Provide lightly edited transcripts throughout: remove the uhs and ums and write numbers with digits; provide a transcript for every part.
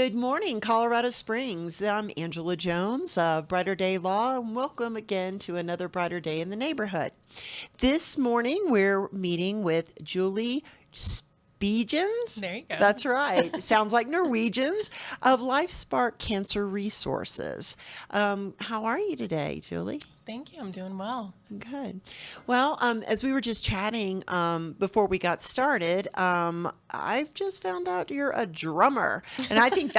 Good morning, Colorado Springs. I'm Angela Jones of Brighter Day Law, and welcome again to another Brighter Day in the Neighborhood. This morning, we're meeting with Julie Speetjens. There you go. That's right. Sounds like Norwegians of Lifesmart Cancer Resources. How are you today, Julie? Thank you. I'm doing well. Good. Well, as we were just chatting before we got started, I've just found out you're a drummer. And I think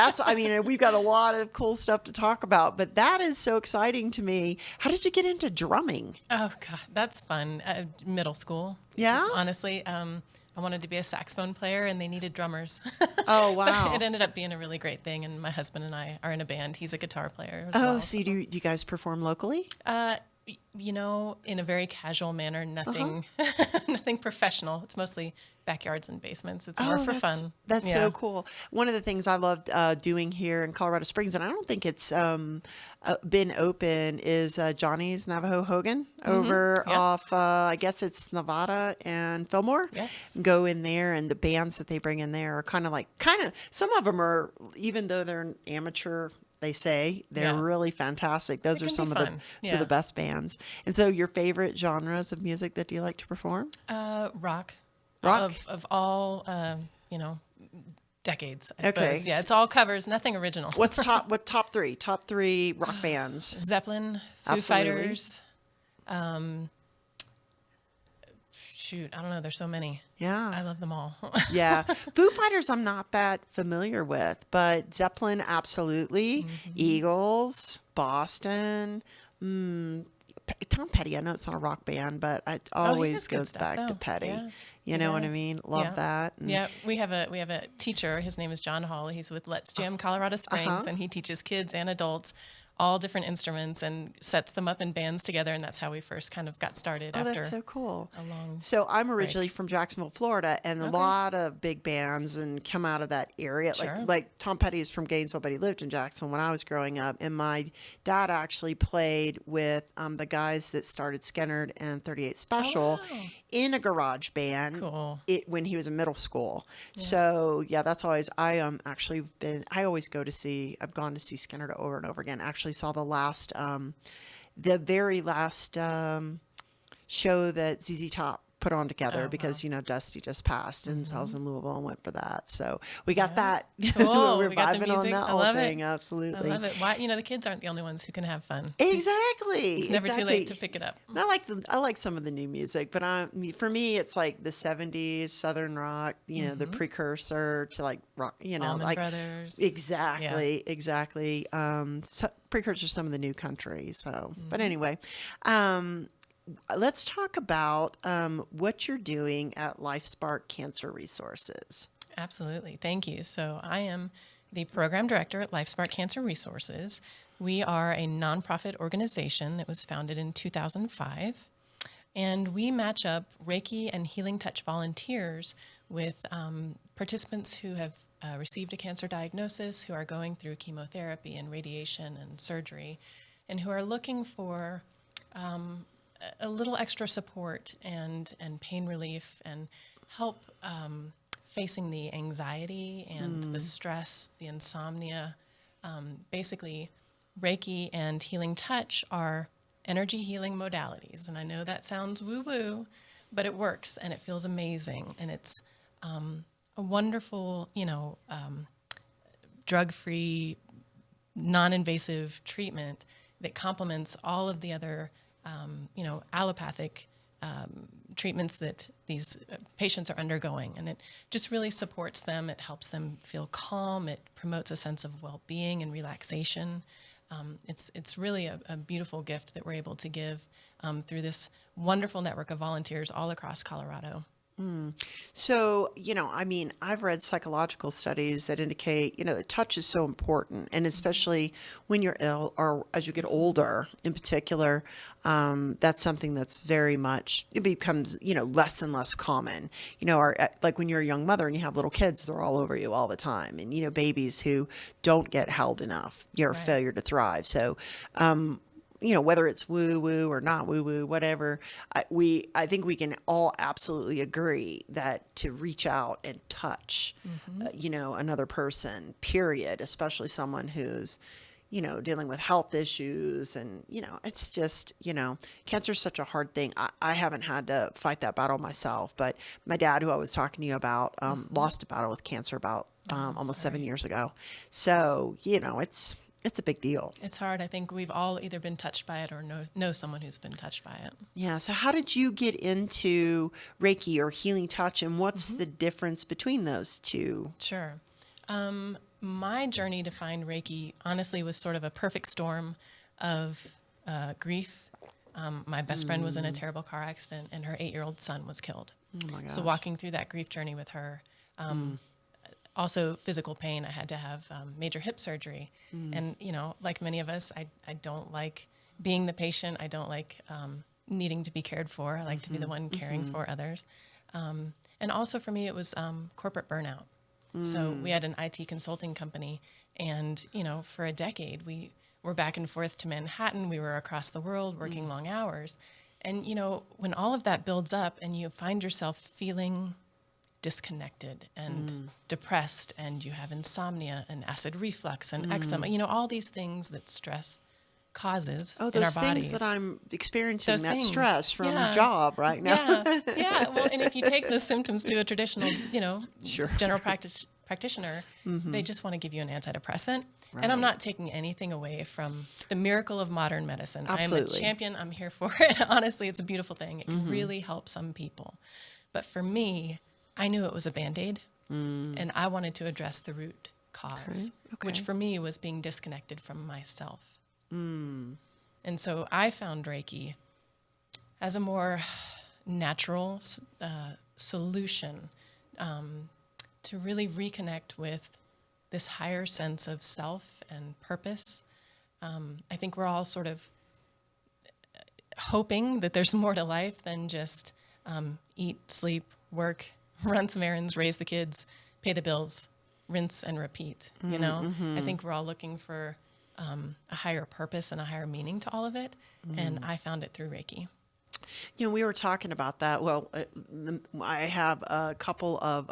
we've got a lot of cool stuff to talk about, but that is so exciting to me. How did you get into drumming? Oh, God, that's fun. Middle school. Yeah? Honestly, I wanted to be a saxophone player, and they needed drummers. Oh, wow. But it ended up being a really great thing, and my husband and I are in a band. He's a guitar player as Oh, well. so do you guys perform locally? In a very casual manner, nothing nothing professional. It's mostly backyards and basements. It's more for fun. That's so cool. One of the things I loved doing here in Colorado Springs, and I don't think it's been open, is Johnny's Navajo Hogan over off, I guess it's Nevada and Fillmore. Yes. Go in there, and the bands that they bring in there are kind of, some of them are, even though they're an amateur, they say they're really fantastic. Those are some of the best bands. And so your favorite genres of music that you like to perform? Rock. Rock? Of all, decades, I suppose. Okay. Yeah, it's all covers, nothing original. What top three? Top three rock bands? Zeppelin, Foo Absolutely. Fighters. I don't know. There's so many. Yeah. I love them all. Yeah. Foo Fighters I'm not that familiar with, but Zeppelin, absolutely. Mm-hmm. Eagles, Boston. Tom Petty, I know it's not a rock band, but it always goes back to Petty. Yeah, you know what I mean? Love that. And yeah, we have a teacher. His name is John Hall. He's with Let's Jam Colorado Springs, and he teaches kids and adults all different instruments and sets them up in bands together. And that's how we first kind of got started. After that's so cool. A long So I'm originally from Jacksonville, Florida, and a Okay. lot of big bands and come out of that area. Sure. Like Tom Petty is from Gainesville, but he lived in Jacksonville when I was growing up. And my dad actually played with the guys that started Skinner and 38 Special wow. in a garage band. Cool. When he was in middle school. So yeah, that's always I've gone to see Skinner over and over again. Actually saw the very last show that ZZ Top put on together because Dusty just passed, and so I was in Louisville and went for that. So we got that. Cool. We're We got the vibing on music. that I whole love thing. it. Absolutely. I love it. Why? The kids aren't the only ones who can have fun. Exactly. It's never too late to pick it up. I like some of the new music, but for me, it's like the '70s Southern rock. The precursor to like rock. Allman Brothers. Exactly. Precursor to some of the new country. So, but anyway, let's talk about what you're doing at Lifesmart Cancer Resources. Absolutely. Thank you. So I am the program director at Lifesmart Cancer Resources. We are a nonprofit organization that was founded in 2005, and we match up Reiki and Healing Touch volunteers with participants who have received a cancer diagnosis, who are going through chemotherapy and radiation and surgery, and who are looking for a little extra support and pain relief and help facing the anxiety and the stress, the insomnia. Basically, Reiki and Healing Touch are energy healing modalities. And I know that sounds woo-woo, but it works and it feels amazing. And it's a wonderful, drug-free, non-invasive treatment that complements all of the other, allopathic treatments that these patients are undergoing. And it just really supports them. It helps them feel calm. It promotes a sense of well-being and relaxation. It's really a beautiful gift that we're able to give through this wonderful network of volunteers all across Colorado. So, I've read psychological studies that indicate, that touch is so important. And especially when you're ill or as you get older in particular, that's something that's very much, it becomes, less and less common. Like when you're a young mother and you have little kids, they're all over you all the time. And, babies who don't get held enough, you're a failure to thrive. So, whether it's woo woo or not woo woo, whatever, I think we can all absolutely agree that to reach out and touch, another person, period, especially someone who's, dealing with health issues. And, it's just, cancer is such a hard thing. I haven't had to fight that battle myself, but my dad, who I was talking to you about, lost a battle with cancer about almost 7 years ago. So, it's a big deal. It's hard. I think we've all either been touched by it or know someone who's been touched by it. Yeah. So how did you get into Reiki or healing touch, and what's the difference between those two? Sure. My journey to find Reiki honestly was sort of a perfect storm of grief. My best friend was in a terrible car accident, and her 8-year-old son was killed. Oh my gosh. So walking through that grief journey with her, also physical pain. I had to have major hip surgery. And, like many of us, I don't like being the patient. I don't like needing to be cared for. I like to be the one caring for others. And also for me, it was corporate burnout. So we had an IT consulting company, and, for a decade, we were back and forth to Manhattan. We were across the world working long hours. And, when all of that builds up and you find yourself feeling disconnected and depressed, and you have insomnia and acid reflux and eczema, all these things that stress causes in our those bodies. things that I'm experiencing, Those that things. stress from Yeah. a job right now. Yeah. Well, and if you take those symptoms to a traditional, Sure. general practitioner, they just want to give you an antidepressant. Right. And I'm not taking anything away from the miracle of modern medicine. I'm a Absolutely. champion. I'm here for it. Honestly, it's a beautiful thing. It can really help some people. But for me, I knew it was a Band-Aid, and I wanted to address the root cause, Okay. which for me was being disconnected from myself. And so I found Reiki as a more natural solution to really reconnect with this higher sense of self and purpose. I think we're all sort of hoping that there's more to life than just eat, sleep, work, run some errands, raise the kids, pay the bills, rinse and repeat. I think we're all looking for a higher purpose and a higher meaning to all of it. And I found it through Reiki. We were talking about that. Well, I have a couple of,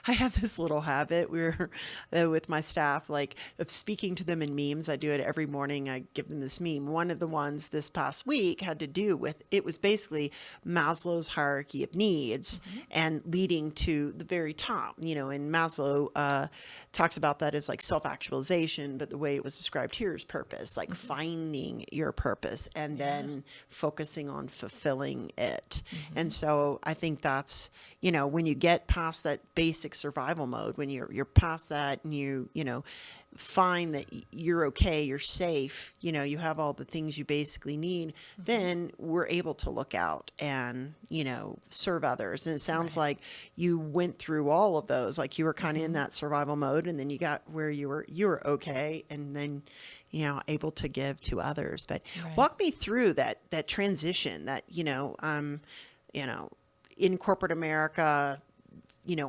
I have this little habit with my staff, like of speaking to them in memes. I do it every morning. I give them this meme. One of the ones this past week had to do with, it was basically Maslow's hierarchy of needs and leading to the very top, and Maslow talks about that as like self-actualization, but the way it was described here is purpose, like finding your purpose and then focusing on fulfilling it. And so I think that's, when you get past that basic survival mode, when you're past that and you find that you're okay, you're safe, you have all the things you basically need, then we're able to look out and, serve others. And it sounds like you went through all of those, like you were kind of in that survival mode, and then you got where you were okay, and then able to give to others. But walk me through that transition that, in corporate America,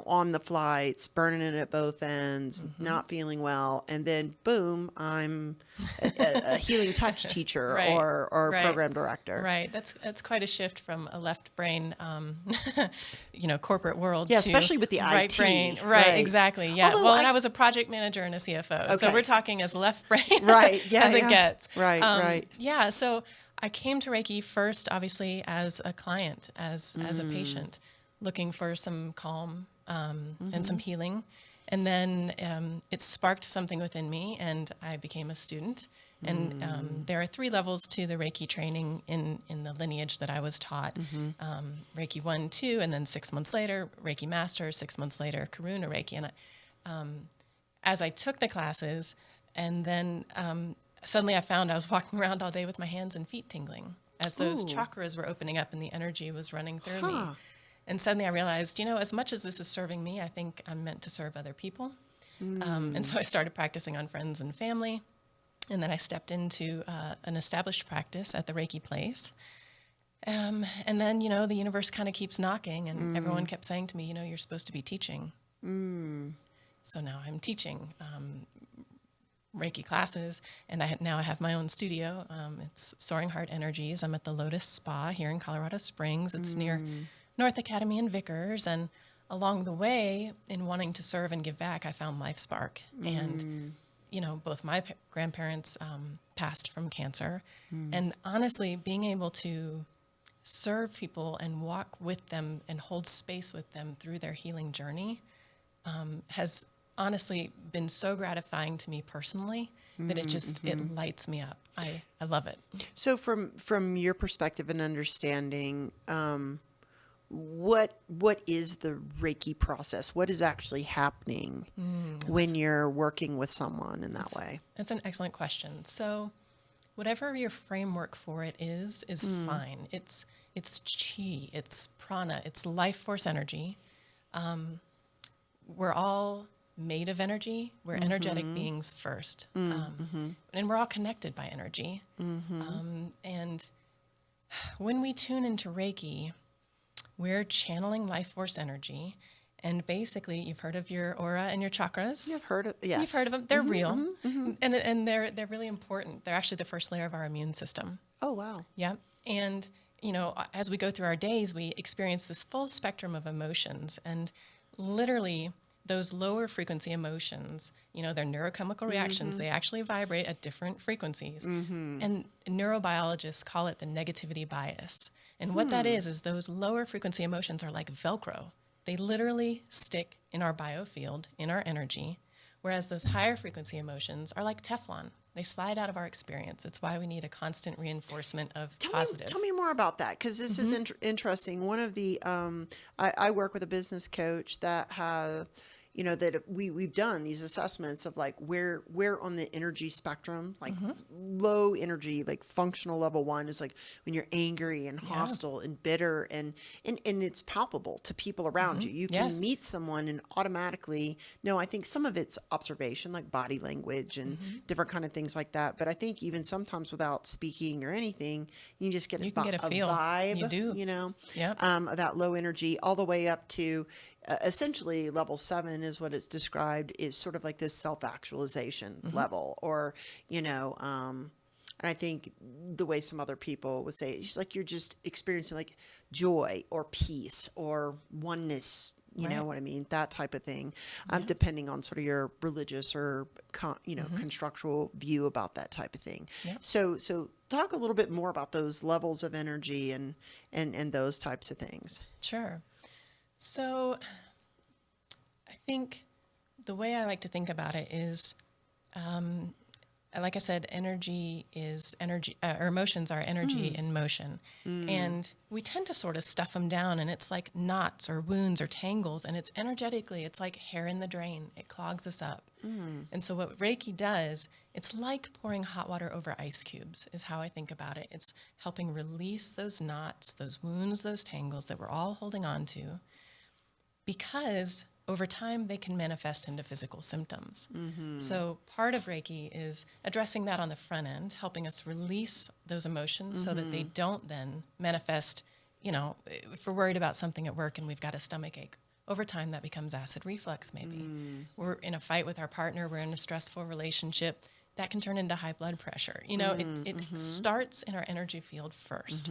on the flights, burning it at both ends, not feeling well, and then boom, I'm a healing touch teacher or program director. Right. That's quite a shift from a left brain, corporate world. Yeah, to especially with the right IT. brain. Right. Exactly. Yeah. Although and I was a project manager and a CFO, so Okay. we're talking as left brain Right. Yeah. as it gets. Right. Yeah. So I came to Reiki first, obviously, as a client, as a patient, looking for some calm and some healing. And then it sparked something within me, and I became a student. And there are 3 levels to the Reiki training in the lineage that I was taught. Reiki 1, 2, and then 6 months later, Reiki Master, 6 months later, Karuna Reiki. And as I took the classes, and then suddenly I found I was walking around all day with my hands and feet tingling as those chakras were opening up and the energy was running through me. And suddenly I realized, as much as this is serving me, I think I'm meant to serve other people. And so I started practicing on friends and family. And then I stepped into an established practice at the Reiki place. And then, the universe kind of keeps knocking, and everyone kept saying to me, you're supposed to be teaching. So now I'm teaching Reiki classes, and now I have my own studio. It's Soaring Heart Energies. I'm at the Lotus Spa here in Colorado Springs. It's near North Academy and Vickers, and along the way, in wanting to serve and give back, I found Lifespark. And, both my grandparents passed from cancer. And honestly, being able to serve people and walk with them and hold space with them through their healing journey has honestly been so gratifying to me personally that it lights me up. I love it. So from your perspective and understanding, what is the Reiki process? What is actually happening when you're working with someone in that way? That's an excellent question. So whatever your framework for it is fine. It's chi, it's prana, it's life force energy. We're all made of energy. We're energetic beings first. And we're all connected by energy. And when we tune into Reiki, we're channeling life force energy. And basically, you've heard of your aura and your chakras. You've heard of, yes. You've heard of them. They're real. And they're really important. They're actually the first layer of our immune system. Oh, wow. Yeah. And, as we go through our days, we experience this full spectrum of emotions. And literally, those lower frequency emotions, they're neurochemical reactions. They actually vibrate at different frequencies. And neurobiologists call it the negativity bias. And what that is those lower frequency emotions are like Velcro. They literally stick in our biofield, in our energy, whereas those higher frequency emotions are like Teflon. They slide out of our experience. It's why we need a constant reinforcement of positive. Tell me more about that, because this is interesting. One of the, I work with a business coach that has, that we've done these assessments of like where on the energy spectrum, like low energy, like functional level 1 is like when you're angry and hostile and bitter and it's palpable to people around you. You can meet someone and automatically know. I think some of it's observation, like body language and different kind of things like that. But I think even sometimes without speaking or anything, you can just get a feel. vibe, You do. Of that low energy all the way up to essentially level 7 is what it's described is sort of like this self-actualization level, or, and I think the way some other people would say, it's like you're just experiencing like joy or peace or oneness, you know what I mean? That type of thing, depending on sort of your religious or, constructual view about that type of thing. Yeah. So talk a little bit more about those levels of energy and those types of things. Sure. So I think the way I like to think about it is, like I said, energy is energy, or emotions are energy in motion. And we tend to sort of stuff them down, and it's like knots or wounds or tangles, and it's energetically, it's like hair in the drain. It clogs us up. And so what Reiki does, it's like pouring hot water over ice cubes is how I think about it. It's helping release those knots, those wounds, those tangles that we're all holding on to, because over time they can manifest into physical symptoms. So part of Reiki is addressing that on the front end, helping us release those emotions so that they don't then manifest, if we're worried about something at work and we've got a stomach ache, over time that becomes acid reflux maybe. We're in a fight with our partner, we're in a stressful relationship, that can turn into high blood pressure. It starts in our energy field first.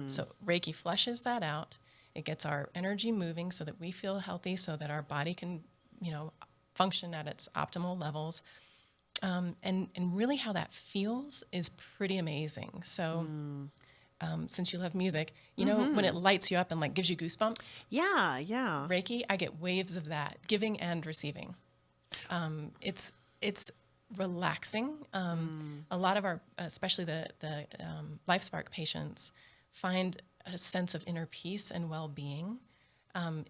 So Reiki flushes that out. It gets our energy moving so that we feel healthy, so that our body can, function at its optimal levels. And really how that feels is pretty amazing. So since you love music, when it lights you up and like gives you goosebumps? Yeah. Reiki, I get waves of that, giving and receiving. It's relaxing. A lot of our, especially the LifeSpark patients, find a sense of inner peace and well-being.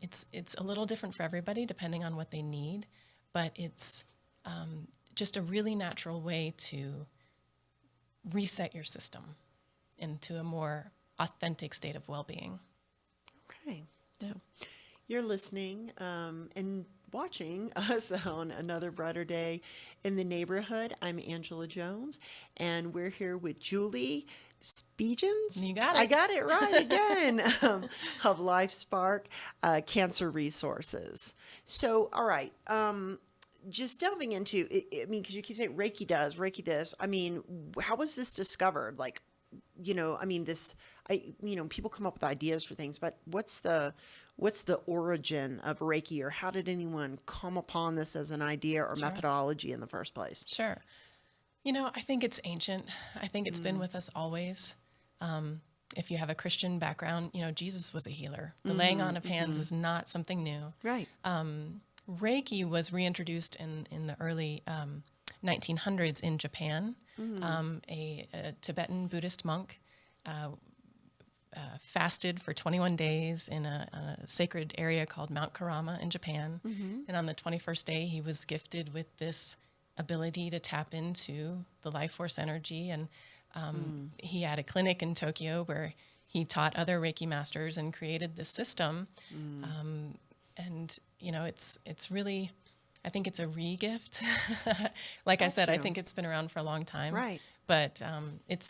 It's a little different for everybody depending on what they need, but it's just a really natural way to reset your system into a more authentic state of well-being. Okay. So you're listening and watching us on Another Brighter Day in the Neighborhood. I'm Angela Jones, and we're here with Julie Speetjens. You got it. I got it right again. Of Lifespark Cancer Resources. So, all right. just delving into it, I mean, because you keep saying Reiki does, Reiki this. I mean, how was this discovered? Like, I mean, people come up with ideas for things, but what's the origin of Reiki, or how did anyone come upon this as an idea or methodology in the first place? Sure. I think it's ancient. I think it's been with us always. If you have a Christian background, Jesus was a healer. The laying on of hands is not something new. Right. Reiki was reintroduced in the early 1900s in Japan. A Tibetan Buddhist monk fasted for 21 days in a sacred area called Mount Karama in Japan. And on the 21st day, he was gifted with this ability to tap into the life force energy. And he had a clinic in Tokyo where he taught other Reiki masters and created this system. And it's really, I think it's a re-gift. Like I said, I think it's been around for a long time. Right. But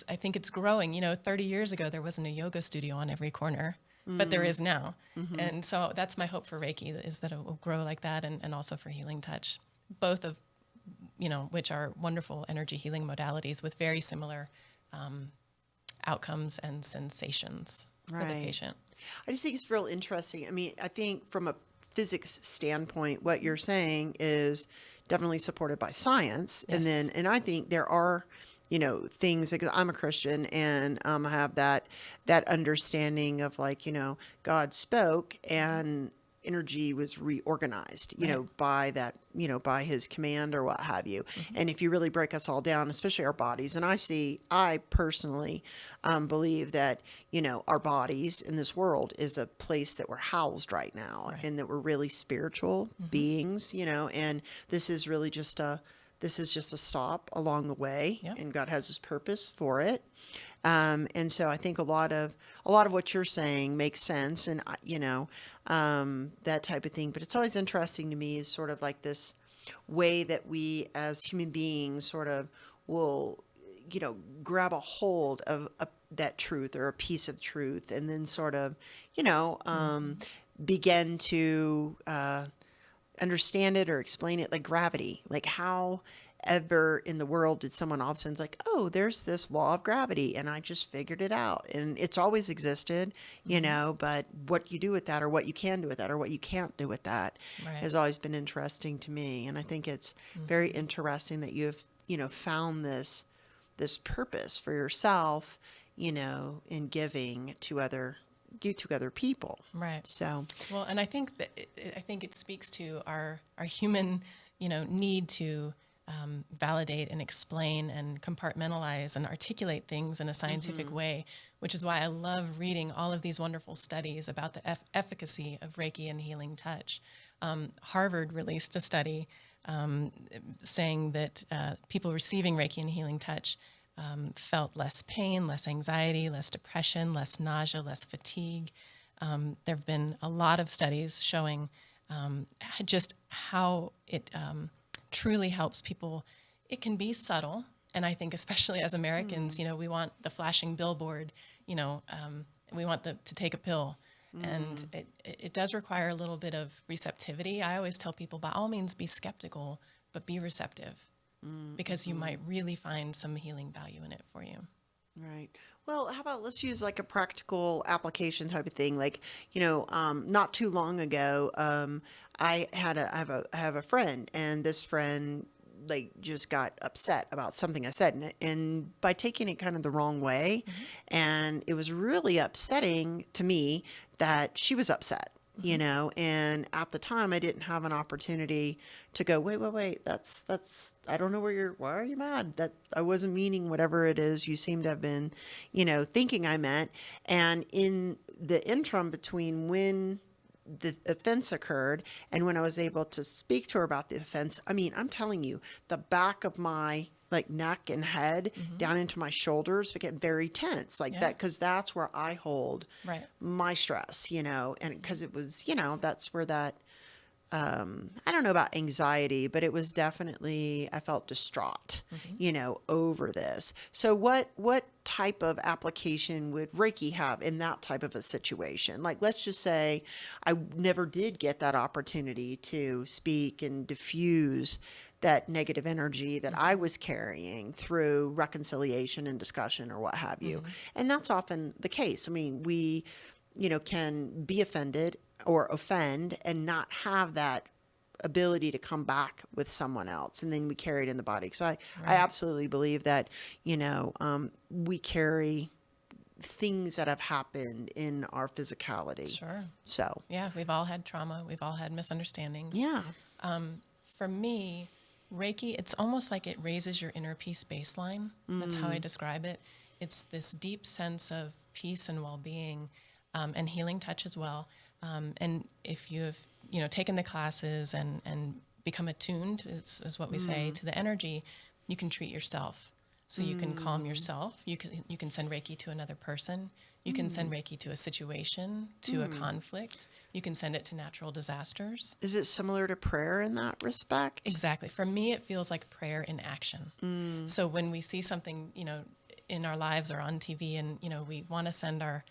I think it's growing. 30 years ago, there wasn't a yoga studio on every corner, but there is now. And so that's my hope for Reiki, is that it will grow like that, and also for healing touch, both of, which are wonderful energy healing modalities with very similar outcomes and sensations for the patient. I just think it's real interesting. I mean, I think from a physics standpoint, what you're saying is definitely supported by science. Yes. And I think there are, things, because I'm a Christian, and I have that understanding of, like, God spoke and energy was reorganized, by that, by his command or what have you. And if you really break us all down, especially our bodies, and I personally believe that, our bodies in this world is a place that we're housed right now, and that we're really spiritual beings, and this is really just a stop along the way, and God has his purpose for it. And so I think a lot of what you're saying makes sense, and that type of thing. But it's always interesting to me is sort of like this way that we as human beings sort of will, grab a hold of that truth or a piece of truth, and then sort of, begin to understand it or explain it, like gravity. Like, how ever in the world did someone all of a sudden like, oh, there's this law of gravity, and I just figured it out, and it's always existed, but what you do with that, or what you can do with that, or what you can't do with that, has always been interesting to me. And I think it's very interesting that you've found this purpose for yourself, in giving to other people. Right. So, well, and I think it speaks to our human, need to validate and explain and compartmentalize and articulate things in a scientific way, which is why I love reading all of these wonderful studies about the efficacy of Reiki and healing touch. Harvard released a study saying that people receiving Reiki and healing touch felt less pain, less anxiety, less depression, less nausea, less fatigue. There have been a lot of studies showing just how it truly helps people. It can be subtle, and I think especially as Americans, we want the flashing billboard, we want to take a pill. And it does require a little bit of receptivity. I always tell people, by all means, be skeptical, but be receptive, because you might really find some healing value in it for you. Right. Well, how about let's use like a practical application type of thing. Like, not too long ago, I have a friend, and this friend like just got upset about something I said, and by taking it kind of the wrong way, and it was really upsetting to me that she was upset. And at the time I didn't have an opportunity to go, wait, that's, I don't know why are you mad? That I wasn't meaning whatever it is you seem to have been, thinking I meant. And in the interim between when the offense occurred and when I was able to speak to her about the offense, I mean, I'm telling you, the back of my like neck and head down into my shoulders became very tense, like that, because that's where I hold my stress, and because it was, that's where that I don't know about anxiety, but it was definitely, I felt distraught, over this. So what type of application would Reiki have in that type of a situation? Like, let's just say I never did get that opportunity to speak and diffuse that negative energy that I was carrying through reconciliation and discussion or what have you. And that's often the case. I mean, we can be offended or offend and not have that ability to come back with someone else. And then we carry it in the body. So I absolutely believe that, we carry things that have happened in our physicality. Sure. So, Yeah, we've all had trauma. We've all had misunderstandings. yeah. For me, Reiki, it's almost like it raises your inner peace baseline. That's how I describe it. It's this deep sense of peace and well-being, and healing touch as well. And if you've, taken the classes and become attuned, is what we say, to the energy, you can treat yourself. So you can calm yourself. You can send Reiki to another person. You can send Reiki to a situation, to a conflict. You can send it to natural disasters. Is it similar to prayer in that respect? Exactly. For me, it feels like prayer in action. So when we see something, in our lives or on TV and, we want to send our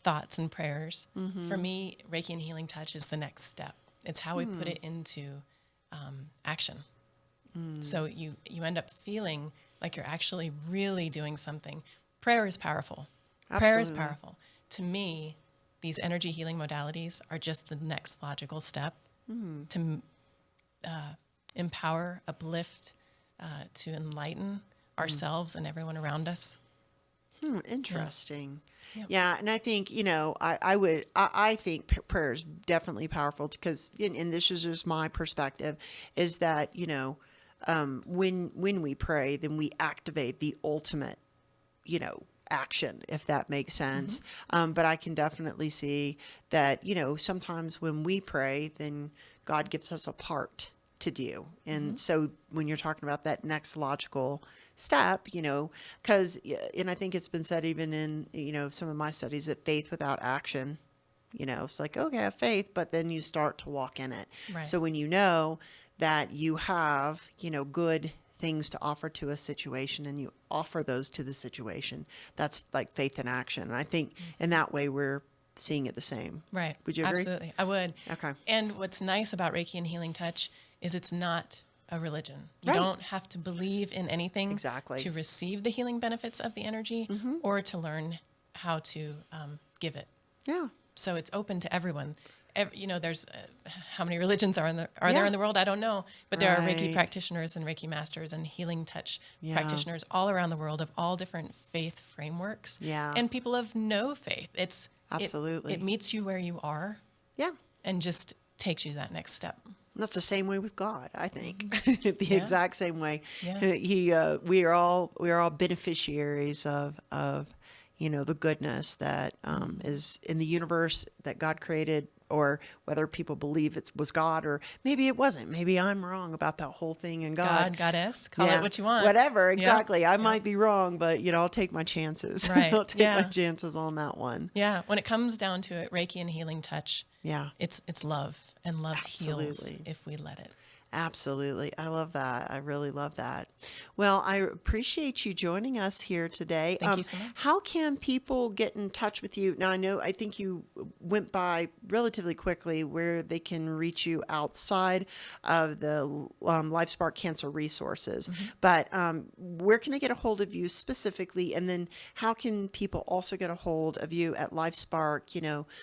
thoughts and prayers, for me, Reiki and healing touch is the next step. It's how we put it into action. So you end up feeling like you're actually really doing something. Prayer is powerful. Prayer is Absolutely. powerful. To me, these energy healing modalities are just the next logical step to empower, uplift, to enlighten ourselves and everyone around us. Interesting. Yeah. Yeah, and I think I think prayer is definitely powerful because, and this is just my perspective, is that when we pray, then we activate the ultimate, action, if that makes sense. But I can definitely see that sometimes when we pray, then God gives us a part to do. And so when you're talking about that next logical step, because, and I think it's been said even in, some of my studies that faith without action, it's like, okay, I have faith, but then you start to walk in it. Right. So when you know that you have, good things to offer to a situation and you offer those to the situation, that's like faith in action. And I think in that way, we're seeing it the same. Right. Would you agree? Absolutely. I would. Okay. And what's nice about Reiki and healing touch is it's not a religion. You Right. don't have to believe in anything Exactly. to receive the healing benefits of the energy or to learn how to give it. Yeah. So it's open to everyone. There's how many religions are there Yeah. in the world? I don't know, but there are Reiki Right. practitioners and Reiki masters and healing touch Yeah. practitioners all around the world of all different faith frameworks. Yeah. And people of no faith. Absolutely. It meets you where you are Yeah. and just takes you to that next step. And that's the same way with God, I think. The Yeah. exact same way. Yeah. We are all beneficiaries of the goodness that is in the universe that God created, or whether people believe it was God or maybe it wasn't. Maybe I'm wrong about that whole thing in God. Goddess, call it what you want. Whatever, Yeah. exactly. I might be wrong, but I'll take my chances. Right. I'll take my Yeah. chances on that one. Yeah, when it comes down to it, Reiki and healing touch, Yeah. it's love, and love heals Absolutely. if we let it. Absolutely. I love that. I really love that. Well, I appreciate you joining us here today. Thank you so much. How can people get in touch with you? Now, I think you went by relatively quickly where they can reach you outside of the Lifesmart Cancer Resources. But where can they get a hold of you specifically? And then how can people also get a hold of you at Lifespark,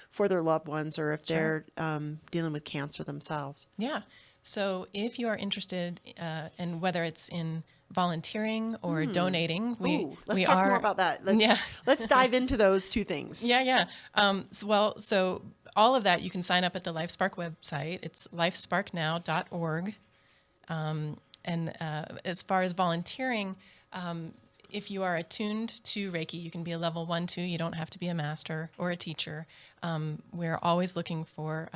for their loved ones or if they're dealing with cancer themselves? Yeah. So if you are interested in whether it's in volunteering or donating, Let's talk more about that. Let's dive into those two things. Yeah. So all of that you can sign up at the LifeSpark website. It's lifesparknow.org. And as far as volunteering, if you are attuned to Reiki, you can be a level 1, 2. You don't have to be a master or a teacher. We're always looking for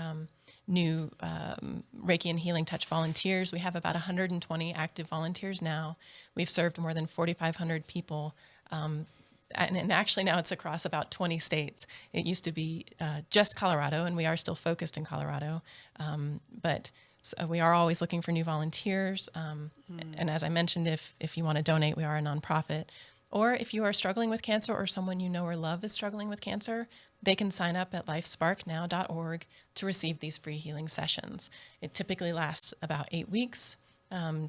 new Reiki and healing touch volunteers. We have about 120 active volunteers now. We've served more than 4,500 people and actually now it's across about 20 states. It used to be just Colorado, and we are still focused in Colorado. But so we are always looking for new volunteers. And as I mentioned, if you want to donate, we are a nonprofit. Or if you are struggling with cancer or someone you know or love is struggling with cancer, they can sign up at lifesparknow.org to receive these free healing sessions. It typically lasts about 8 weeks.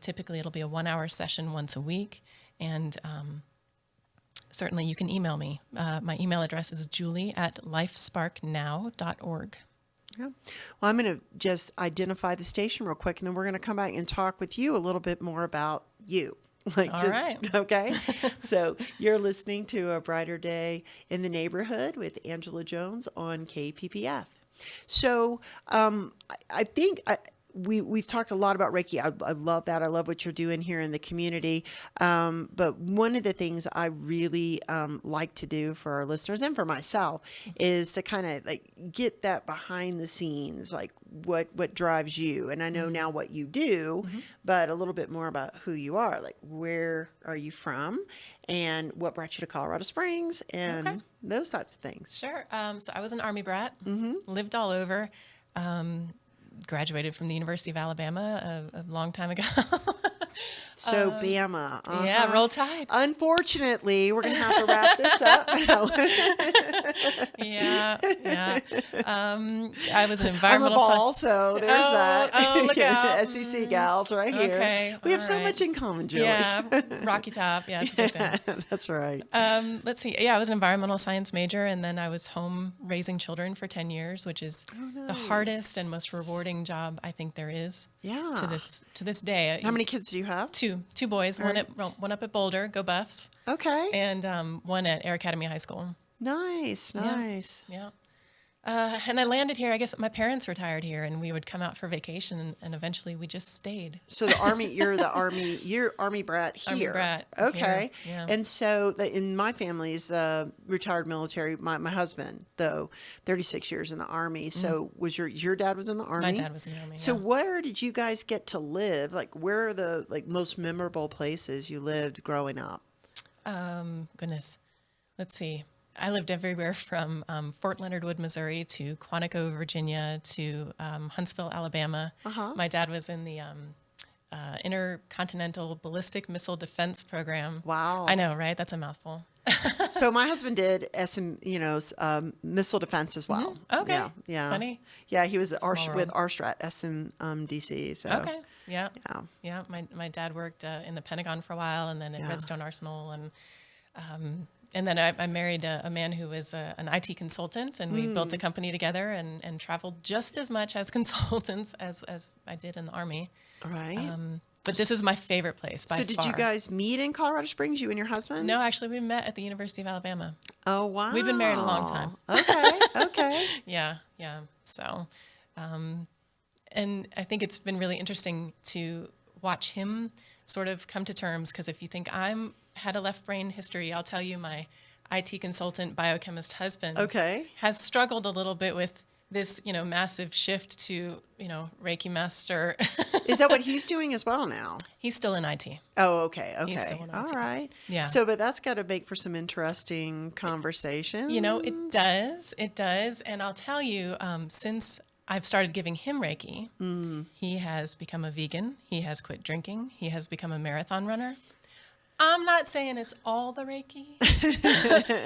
Typically, it'll be a 1-hour session once a week. And certainly you can email me. My email address is julie@lifesparknow.org. Yeah. Well, I'm going to just identify the station real quick, and then we're going to come back and talk with you a little bit more about you. All right. Okay. So you're listening to A Brighter Day in the Neighborhood with Angela Jones on KPPF. So I think we've talked a lot about Reiki. I love that. I love what you're doing here in the community. But one of the things I really like to do for our listeners and for myself is to kind of like get that behind the scenes, like what drives you. And I know now what you do, but a little bit more about who you are. Like, where are you from and what brought you to Colorado Springs and those types of things. Sure. So I was an Army brat, lived all over. Graduated from the University of Alabama a long time ago. So Bama. Yeah, roll Tide. Unfortunately, we're going to have to wrap this up. Yeah. I was an I'm a environmental ball, so there's that. Oh, look out. SEC gals right here. Okay, We have all so right. much in common, Julie. Yeah, Rocky Top. Yeah, it's a good thing. That's right. Let's see. Yeah, I was an environmental science major, and then I was home raising children for 10 years, which is the hardest and most rewarding job I think there is. Yeah. To this day. How many kids do you have? Two boys. One up at Boulder, go Buffs, Okay. and one at Air Academy High School. Nice. Yeah. And I landed here. I guess my parents retired here, and we would come out for vacation, and eventually we just stayed. So you're Army brat here. Army brat Okay. here, yeah. And so in my family's retired military, my husband, though, 36 years in the Army. So was your dad was in the Army? My dad was in the Army. So yeah. where did you guys get to live? Like, where are the most memorable places you lived growing up? Goodness. Let's see. I lived everywhere from Fort Leonard Wood, Missouri, to Quantico, Virginia, to Huntsville, Alabama. My dad was in the Intercontinental Ballistic Missile Defense Program. Wow. I know, right? That's a mouthful. So my husband did missile defense as well. Okay. Yeah. Funny. Yeah, he was Small with world. RSTRAT, SMDC. So. Okay. Yeah. Yeah. My dad worked in the Pentagon for a while, and then at Redstone Arsenal, and then I married a man who was an IT consultant, and we built a company together and traveled just as much as consultants as I did in the Army. Right. But this is my favorite place by far. So did you guys meet in Colorado Springs, you and your husband? No, actually, we met at the University of Alabama. Oh, wow. We've been married a long time. Okay. Yeah. So, and I think it's been really interesting to watch him sort of come to terms, because if you think had a left brain history, I'll tell you my IT consultant biochemist husband has struggled a little bit with this, massive shift to, Reiki master. Is that what he's doing as well now? He's still in IT. Oh, okay. He's still in IT. All right. Yeah. So, but that's got to make for some interesting conversation. It does. And I'll tell you, since I've started giving him Reiki, he has become a vegan. He has quit drinking. He has become a marathon runner. I'm not saying it's all the Reiki,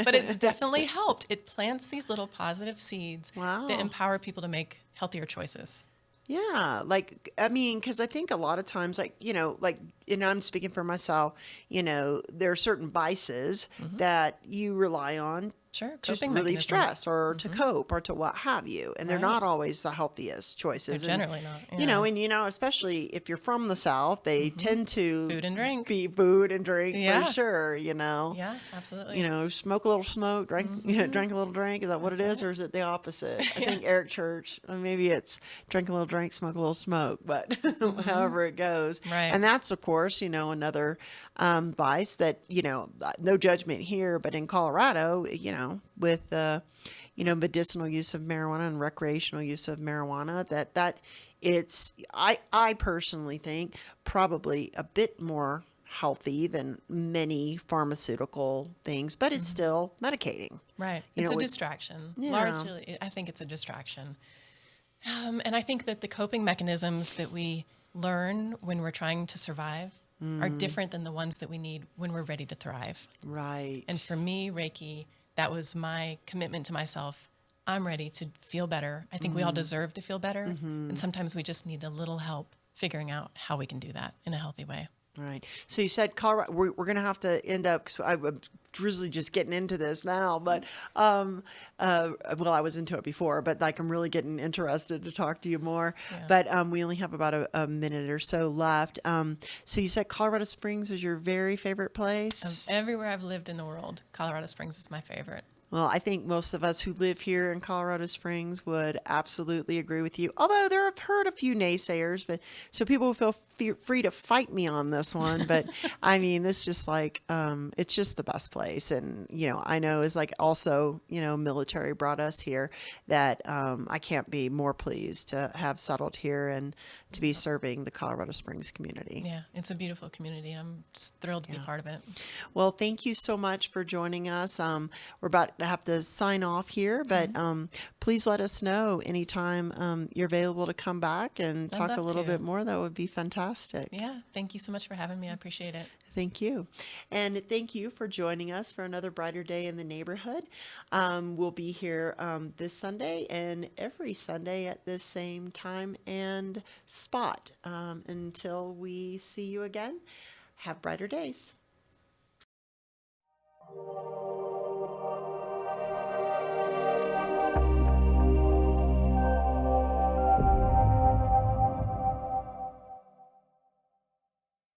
but it's definitely helped. It plants these little positive seeds that empower people to make healthier choices. Yeah. Because I think a lot of times, and I'm speaking for myself, there are certain vices that you rely on Sure, to coping relieve mechanisms. stress or to cope or to what have you. And they're not always the healthiest choices. They're generally not. Especially if you're from the South, they tend to Food and drink. be food and drink Yeah. for sure, Yeah, absolutely. smoke a little smoke, drink drink a little drink. Is that what it is? Or is it the opposite? I think Eric Church, maybe it's drink a little drink, smoke a little smoke, but however it goes. Right. And that's, of course, another vice that, no judgment here, but in Colorado, with medicinal use of marijuana and recreational use of marijuana, that it's, I personally think, probably a bit more healthy than many pharmaceutical things, but it's still medicating. Right. You It's know, a with- distraction. Yeah. Largely, I think it's a distraction. And I think that the coping mechanisms that we learn when we're trying to survive are different than the ones that we need when we're ready to thrive. Right. And for me, Reiki, that was my commitment to myself. I'm ready to feel better. I think we all deserve to feel better. And sometimes we just need a little help figuring out how we can do that in a healthy way. Right. So you said Colorado. We're going to have to end up because I'm really just getting into this now. But well, I was into it before, but like I'm really getting interested to talk to you more. Yeah. But we only have about a minute or so left. So you said Colorado Springs was your very favorite place. Everywhere I've lived in the world, Colorado Springs is my favorite. Well, I think most of us who live here in Colorado Springs would absolutely agree with you. Although I've heard a few naysayers, but so people feel free to fight me on this one. But I mean, this just like it's just the best place, and I know is like also military brought us here. That I can't be more pleased to have settled here and to be serving the Colorado Springs community. Yeah, it's a beautiful community. I'm just thrilled to be part of it. Well, thank you so much for joining us. We're about to have to sign off here, but please let us know anytime you're available to come back and I'd talk a love little to. bit more. That would be fantastic. Yeah, thank you so much for having me. I appreciate it. Thank you. And thank you for joining us for another brighter day in the neighborhood. We'll be here this Sunday and every Sunday at this same time and spot. Until we see you again, have brighter days.